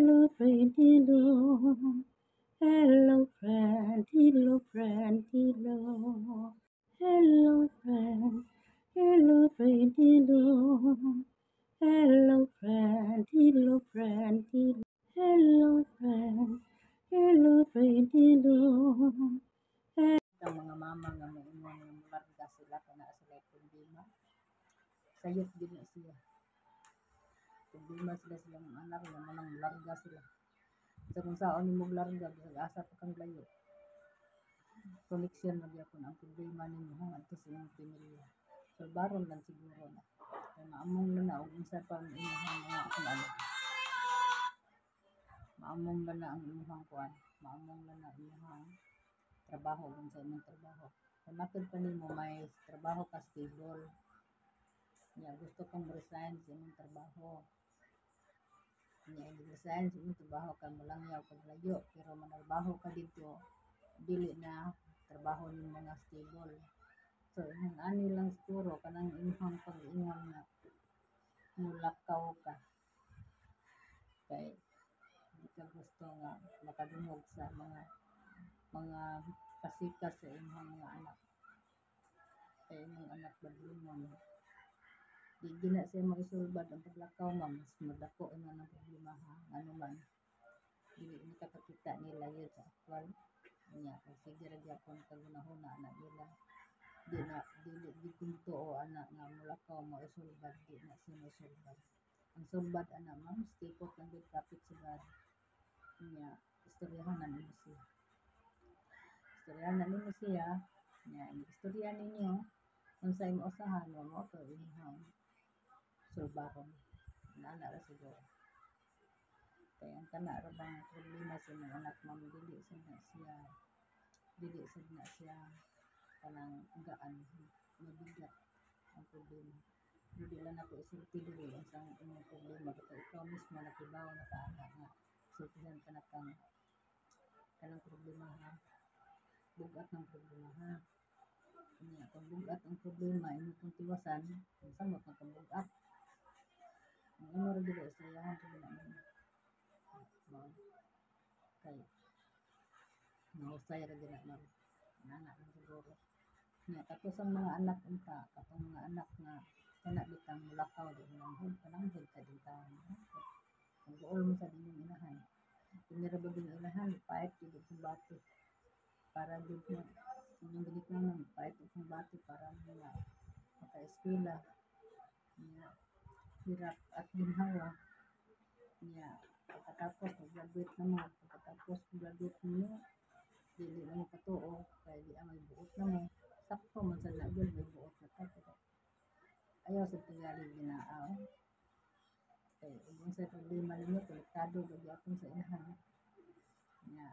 Hello, friend, hello. Hello, friend, hello, friend, hello. Hello, friend, hello, friend, hello. Hello, friend, hello, friend, hello. Hello, friend, hello, friend, hello. Ang mga mama nga may ingon nga mularga sila kana sila problema. Sayop din na siya. Problema sila silang anak nga manang mularga sila. Sa kung saan mo mularga, asa pa kang layo. Connection na gyapon ang problema ninyo hang adto sa inyong pamilya. So baron lang siguro na. Kaya maamong na og unsa pa ang inyong mga ano. Maamong na ang inyong kuan. Maamong na inyong trabaho kung sa inyong trabaho. Kung nakid pa nimo may trabaho ka stable. Gusto kang resign sa inyong trabaho. Resign sa inyong trabaho ka malangyaw kag layo pero manarbaho ka dito dili na trabaho ng mga stable. So ang ani lang siguro kanang inyong pag-ingon nga mulakaw ka. Kay di ka gusto nga makadungog sa mga kasikas sa inyong mga anak. Kaya inyong anak badlungon. Di gina siya maisulbad ang paglakaw ma'am, mas madako ina ng problema ha, ano man. Dili ni kakakita nila yun sa akwal. Niya, kasi gira gyapon kagunahuna na nila. Dili gikunto o anak nga mulakaw mo isulbad, di na siya maisulbad. Ang sulbad anak ma'am, stipot lang din kapit sa God. Niya, istoryahan na ninyo siya. Istoryahan na ninyo siya. Niya, istoryahan ninyo. Kung sa imo usahan mo to inyong sulbaron. Nana ra siguro. Kaya ang kana ra bang problema sa mga anak ma'am dili na siya kanang gaan mabigat ang problema. Dili lang ako isulti dili ang sang imong problema basta ikaw mismo nakibaw na kaana nga sultihan ka na kanang problema ha. Bugat ng problema ha. Kanya kung bugat ang problema imo kung tiwasan samot na kang bugat. Ang imo ra dili isayahan dili na mo. Kay mahusay ra gina ma'am. Anak lang siguro. Nga tapos ang mga anak unta, katong mga anak nga kana bitang mulakaw di pananghod ka din taon. Ang goal mo sa dinyong inahan. Pinira ba din inahan, pahit dito sa bati. Para dito mo, inyong ginikanan, pahit dito sa bati para mga maka-eskwela. Nga, hirap at ginhawa. Nga, pagkatapos, mag-graduate na mo. Pagkatapos, mag-graduate mo, dili na mo katuo, kaya di may buot na mo. Sakto man sa lagyan, may buot na ka. Ayaw sa tigali ginaaw. Kaya kung sa problema ninyo, konektado gagapon sa inahan. Nga,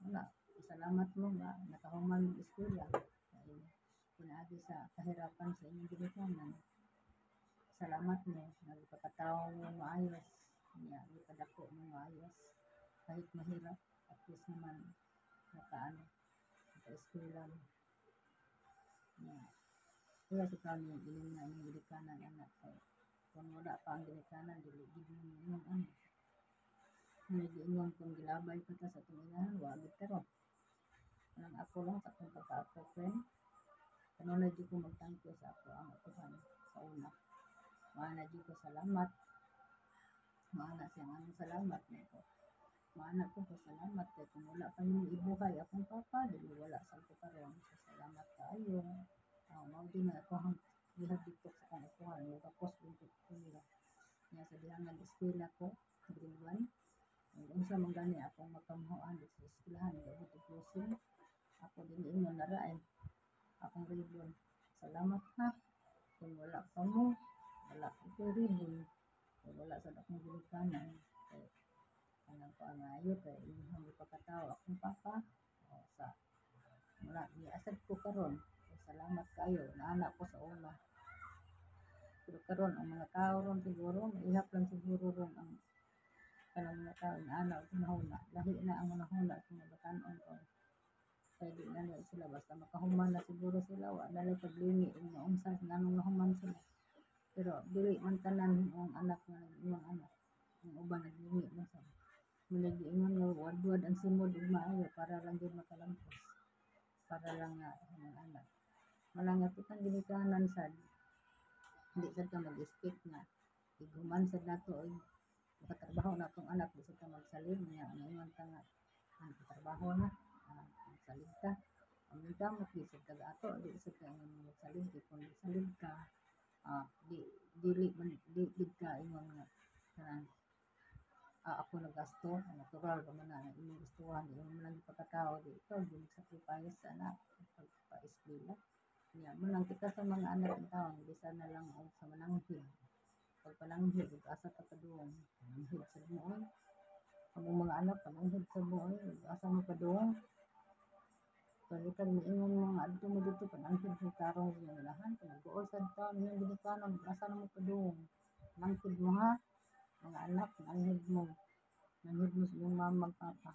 wala. Salamat mo nga, nakahuman ng eskwela. Kaya pinaagi sa kahirapan sa inyong ginikanan. Salamat mo, nagpakatao mo maayos. Nga, ipadako mo maayos. Kahit mahirap, at least naman, naka-eskwela mo. Nga, kaya sa kami, giling na inyong ginikanan, anak. Kung wala pa ang ginikanan, dili giling inyong anak. Hindi ingon kung gilabay pa ta sa itong inahan, wagit pero. Anong ako lang sa kung pagka-ako, friend. Kanunay di ko magtangko sa ako ang atuhan sa una. Maana di ko salamat. Maana siyang anong salamat nito. Maana ko salamat kay kung wala pa yung ibuhay akong papa, dili wala sa ko karon. So, salamat kaayo. Mao din na ako hang gihabitok sa kong atuhan. Tapos dito ko nila. Nga sa dihangan eskwela ko, grade 1. Unsa man gani akong makamuhaan sa eskwelahan dito closing. Ako din ingon na ra akong ribbon. Salamat ha. Kung wala pa mo, wala ko ribbon. Kung wala sa akong ginikanan. Kaya kanang ko ang ayo kay inyong ipakatao akong papa. O sa wala giasad ko karon. Salamat kayo. Naanak ko sa una. Pero karon ang mga tao ron siguro, maihap lang siguro ron ang kanang mga tao na anak na lahi na ang mga huna sa mga batanon ko. Kaya di na sila basta makahuman na siguro sila wala na paglingi nga unsa nganong nahuman sila. Pero dili man tanan ang anak nga imong anak. Ang uban naglingi man buwad ang simod ug maayo para lang gyud makalampos. Para lang nga ang anak. Malangap kitang ginikanan sad. Hindi sad ka mag-expect nga iguman sad nato og makatrabaho na atong anak di sad ka magsalin niya ingon ka nga ang trabaho na magsalid ka. Ang gamot di sad ka ato di sad ka ingon magsalid kung magsalid ka di ka ingon nga kanang ako nagasto, natural ka man na imong gustuhan, imong lang ipagkatao, di ikaw, di sacrifice sa anak, pagpa-eskwela. Niya, manang kita sa mga anak ng taon, bisa na lang o sa mananghid. Pag pananghid, asa ka kaduong, pananghid sa buoy. Ang mga anak, pananghid sa buoy, asa mo kaduong. Pagkitag miingon mga adto mo dito, pananghid sa tarong sa mga lahan, pag-uol sa taon, yung binikanon, asa na mo kaduong. Pananghid mo ha, mga anak, pananghid mo. Nanghid mo sa iyong mama, papa.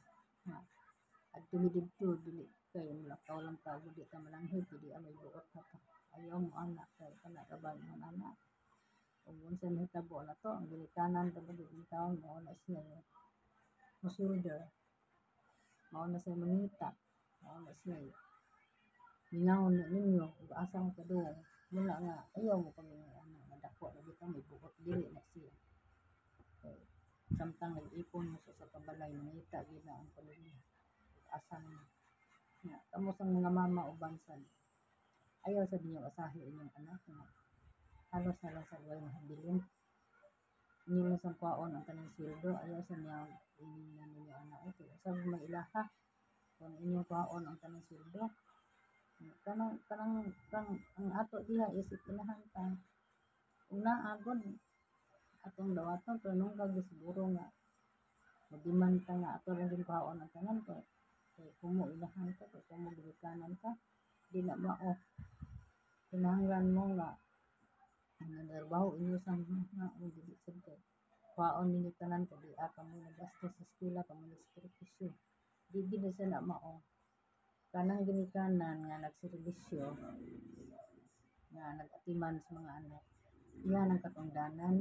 At tumidito, dili kayo mulakaw lang ka, di ka malanghid, di may buot na ka. Ayaw mo anak, kaya ka nakabay mo anak. Kung unsa nahitabo na to, ang ginikanan ka ba yung taon, mauna siya musulder, mauna siya mangita, mauna siya mingaw na ninyo, asa mo kadoon. Mula nga, ayaw mo kami madako, lagi ka may buot, dili na siya. Samtang nag-ipon mo sa kabalay, nangita, gina ang pamilya. Asa mo. Kamo sa mga mama o bansan, ayaw sa niyo asahi inyong anak na halos na lang sa luway na habilin. Inyo na sa kwaon ang kanang sweldo, ayaw sa niya inyong ninyo anak. Ito, sabi may ilaha, kung inyong kwaon ang kanang sweldo, kanang ang ato diha isip ilahan ka. Una, agod, atong dawaton, pero nung kag siguro nga, madiman ka nga, ato lang din kwaon ang kanang ka. Kumo ilahan ka, kumo ginikanan ka, di na mao. Kinahanglan mo nga nandarbaho inyo sa mga dili sad kay kwaon ninyo tanan kay di ka mo nagastos sa eskwela ka mo nagserbisyo di gid sa na mao kanang ginikanan nga nagserbisyo nga nag-atiman sa mga anak iyan ang katungdanan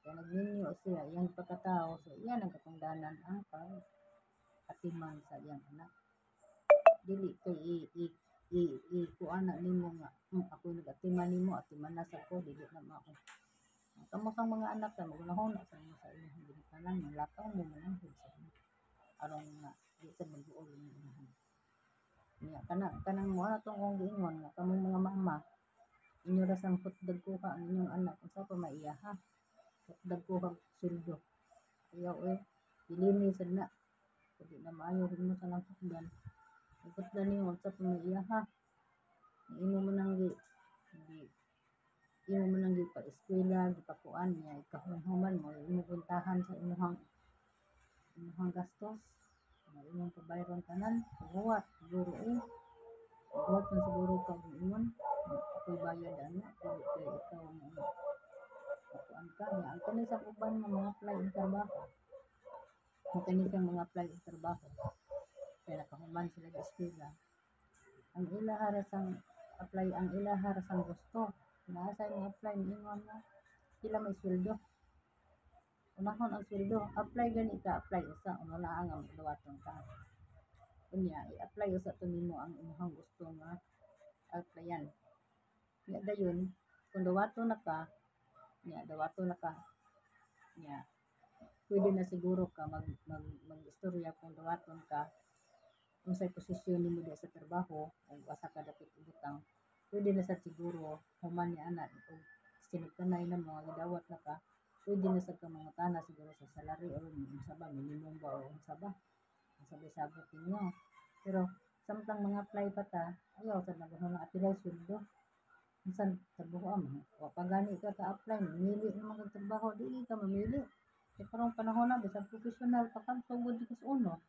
kaya nagninyo siya iyang pagkatao so iyan ang katungdanan ang pag-atiman sa iyang anak dili kay kuan na nimo nga ako nag-atiman nimo atiman na sa ko dili na mao kamo sang mga anak ka magunahon na sa inyo sa inyong ginikanan lakaw mo mananghid sa inyo aron nga di sa magbuol yung inahan niya kanang mo na tong kong giingon nga kamong mga mama inyo ra sang putdag ko ka ang inyong anak unsa pa maiyaha putdag ko kag sildo ayaw dilini sad na di na maayo rin mo sa nang putdan putdan niyo unsa pa maiyaha imo man ang imo man ang pa-eskwela gipakuan niya ikahumhuman mo imo puntahan sa imong gastos imong pabayron tanan buhat siguro buhat man siguro ka ingon ako'y bayad ana dili kay ikaw mo kuan ka niya ang kani sa uban nga mga apply og trabaho ang kani sa mga apply og trabaho kaya nakahuman sila sa eskwela ang ilahara sang apply ang ilahara sang gusto nasa yung apply ingon nga sila may sweldo unahon ang sweldo apply gani ka apply usa una ang dawaton ka unya i-apply usa to nimo ang imong gusto nga applyan nya dayon kung dawaton na ka nya pwede na siguro ka mag-istorya kung dawaton ka unsay posisyon nimo diha sa trabaho ug asa ka dapit ibutang pwede na sad siguro human ni ana ug sinugtanay na mga gidawat na ka pwede na sad ka mangutana siguro sa salary o unsa ba minimum ba o unsa ba sabot ninyo pero samtang mga apply pa ta ayaw sad na mga apilay sweldo minsan trabaho o pagani ka ka-apply mamili naman kag trabaho dili ka mamili kay karong panahon na bisan professional pa kang sugod di kas uno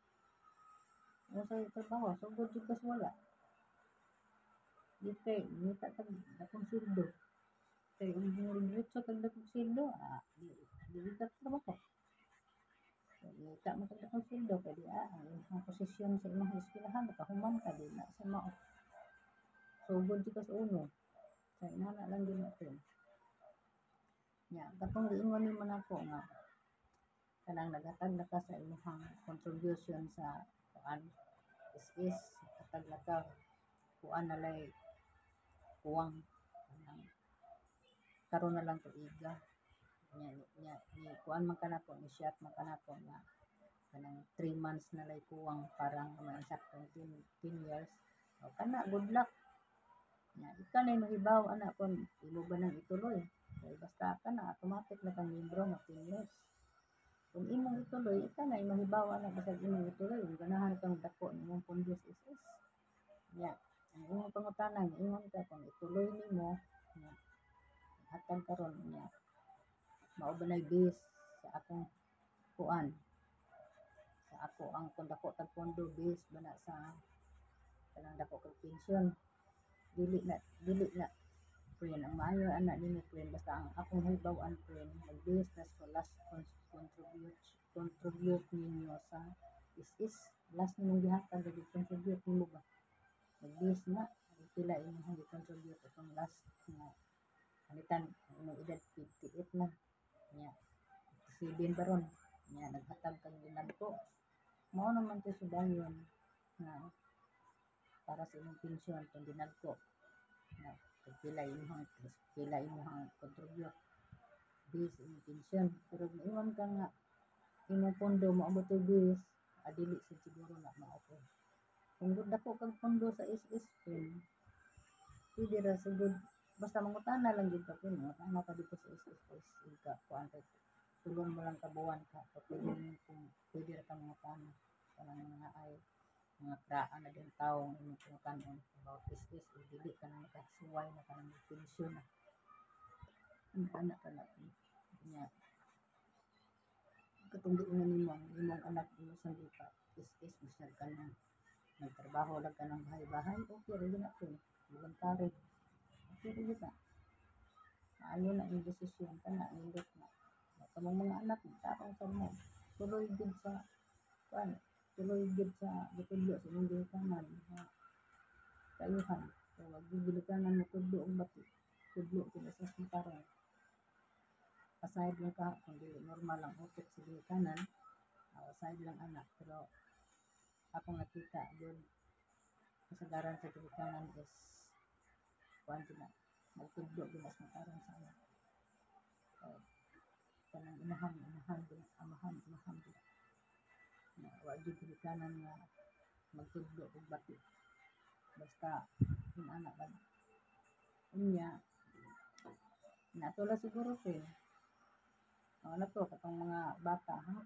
unsay trabaho sugod di kas wala di kay nita tag dakong sweldo kay kung diretso kag dakong sweldo dili ka trabaho nita mo kag dakong sweldo kay di ang posisyon sa imong eskwelahan nakahuman ka di na sa mao sugod di kas uno sa inana lang din natin nya katong giingon nimo nako nga kanang naghatag na ka sa imong contribution sa kuan is hatag na ka kuan na lay kuwang kanang karon na lang tuiga ni kuan man kanako ni shot man kanako nga kanang 3 months na lay kuwang parang saktong 10 years o kana good luck nya ika na mahibaw ana kon imo ba nang ituloy kay basta kana automatic na kang membro nga 10 years kung imong ituloy ika na mahibaw ana basag imong ituloy kung ganahan kang dako nimong pundo sa SS nya ang imong pangutanan ingon ka kung ituloy nimo nya hatag karon nya mao ba nay base sa akong kuan sa ako ang kung dako tag pondo base ba na sa kanang dako kag pensyon dili na friend ang maayo ana nimo friend basta ang akong hibaw-an friend mag-base na sa last contribute ninyo sa is last nimong gihatag dili contribute nimo ba mag-base na pila imong gi-contribute atong last nga kanitan imong edad 58 na nya 7 baron nya naghatag kang ginadto mao naman to sudayon nga para sa imong pensyon kung dinadko na pila imong contribute base imong pensyon pero iwan ka nga imong pondo maabot og base dili sa siguro na mao ko kung dako kag pondo sa SS pwede ra sugod basta mangutana lang gyud ka kun mangutana ka dito sa SS ka kuan kay tulong mo lang kabuan ka pwede ra ka mangutana kanang mga ay mga kraan na din tawo nga imong pangutanon about SS dili ka na nakasuway na kanang pensyon na anak ka na nya katong diingon nimo ang imong anak imo sa lipa SS bisag ka na nagtrabaho lang ka ng bahay-bahay okay ra gyud ako voluntary okay ra gyud na maayo na yung desisyon kana nindot na kamong mga anak tarong sa mo tuloy gyud sa kuan tuloy gyud sa gitudlo sa imong gihikanan kayuhan so wag gyud gilikanan mo tudlo og bati tudlo kung sa karon aside lang ka kung dili normal ang utok sa gihikanan aside lang anak pero ako nakita gyud kasagaran sa gihikanan is kuan na magtudlo gyud mas makaron sa anak kanang amahan gyud wa gyud gihikanan nga magtudlo og bati basta inana ba unya natula siguro na to katong mga bata ha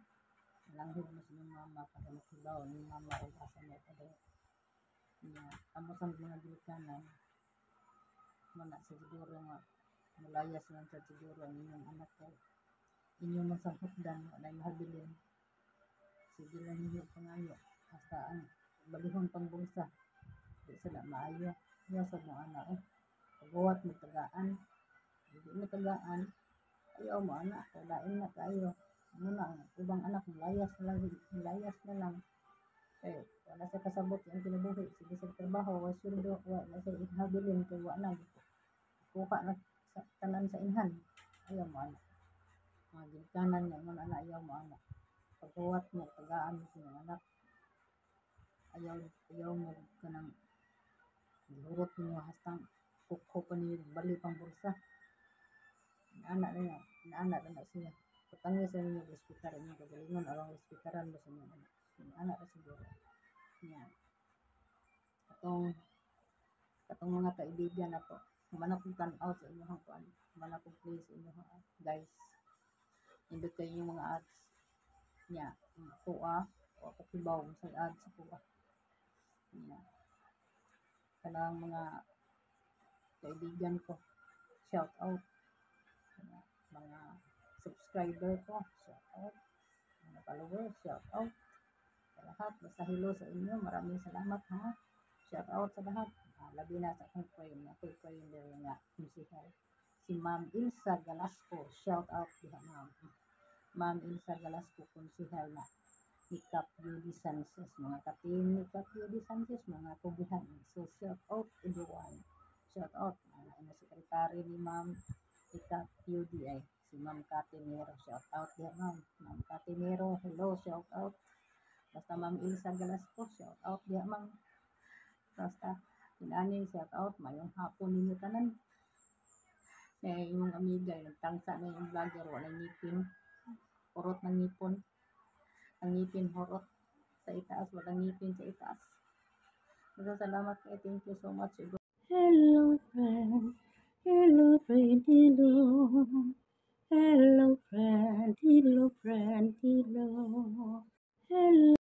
langhod mo sa inyong mama para makibaw ni mama o asa mo kada nya amo sa mga gihikanan man sa siguro nga malayas lang sa siguro ang inyong anak kay inyong masangkotdan wala mahabilin sige lang ninyo pangayo basta ang balihon pang bulsa di sila maayo nya sa mo ana pagbuhat mo tagaan hindi mo tagaan ayaw mo anak lain na kayo muna ang ubang anak layas na lang kay wala sa kasabot ang kinabuhi sige sa trabaho wa sweldo wala sa ihabilin kay wa na kuha na sa tanan sa inhan ayaw mo anak mga ginikanan nga mo na ayaw mo anak pagbuhat mo tagaan mo sa anak ayaw mo kanang gihurot niyo hastang kukho pa niyo bali pang bulsa anak na siya patangi sa inyo hospital niyo kagalingon aron hospitalan mo sa inyo anak na siguro niya katong mga kaibigan ako manap kong tan-aw sa inyo kuan manap kong play sa inyo guys indot kayo yung mga ads niya kuha o kakibaw sa ads sa kuha niya kanang mga kaibigan ko shout out mga subscriber ko shout out mga followers shout out sa lahat basta hello sa inyo maraming salamat ha shout out sa lahat labi na sa akong friend ako'y friend dere nga konsehal si Ma'am Ilsa Galasco shout out diha Ma'am Ilsa Galasco konsehal na Ikap Beauty Sanchez mga ka-team Ikap Beauty Sanchez mga kubihan so shout out everyone shout out ang secretary ni Ma'am Ikap Beauty ay Si Ma'am Catimero, shout out yan, ma'am. Ma'am Catimero, hello, shout out. Basta Ma'am Ilsa Galasco, shout out yan, ma'am. Basta, kinani, shout out, mayong hapon ninyo tanan. Kaya yung amiga, nagtangsa na yung vlogger, walang ngipin. Horot ng ngipon. Ang ngipin, horot sa itaas, walang ngipin sa itaas. Salamat kayo, thank you so much. Hello friend, hello friend, hello. Hello friend.